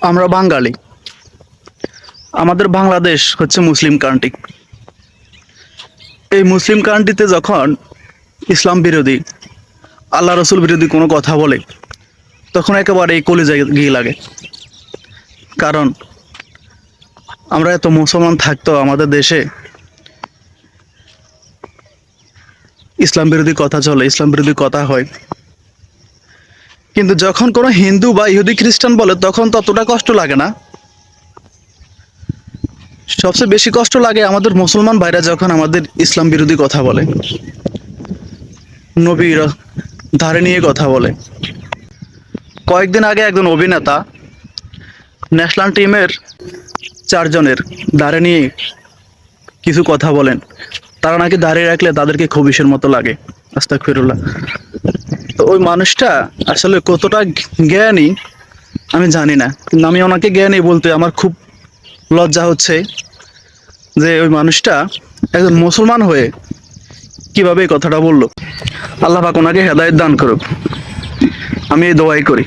আমরা বাঙালি, আমাদের বাংলাদেশ হচ্ছে মুসলিম কান্ট্রি। এই মুসলিম কান্ট্রিতে যখন ইসলাম বিরোধী, আল্লাহ রসুল বিরোধী কোনো কথা বলে, তখন একেবারে এই কলিজায় গিয়ে লাগে। কারণ আমরা এত মুসলমান থাকতেও আমাদের দেশে ইসলাম বিরোধী কথা চলে, ইসলাম বিরোধী কথা হয়। কিন্তু যখন কোনো হিন্দু বা ইহুদি খ্রিস্টান বলে, তখন ততটা কষ্ট লাগে না। সবচেয়ে বেশি কষ্ট লাগে আমাদের মুসলমান ভাইরা যখন আমাদের ইসলাম বিরোধী কথা বলে, নবীর ধারে নিয়ে কথা বলে। কয়েকদিন আগে একজন অভিনেতা ন্যাশনাল টিমের 4 জনের ধারে নিয়ে কিছু কথা বলেন। তারা নাকি দাঁড়িয়ে রাখলে তাদেরকে খবিশের মতো লাগে। আস্তাগফিরুল্লাহ। তো ওই মানুষটা আসলে কতটা জ্ঞানী আমি জানি না, কিন্তু আমি ওনাকে জ্ঞানী বলতে আমার খুব লজ্জা হচ্ছে যে ওই মানুষটা একজন মুসলমান হয়ে কিভাবে এই কথাটা বললো। আল্লাহ পাক ওনাকে হেদায়েত দান করুক, আমি এই দোয়াই করি।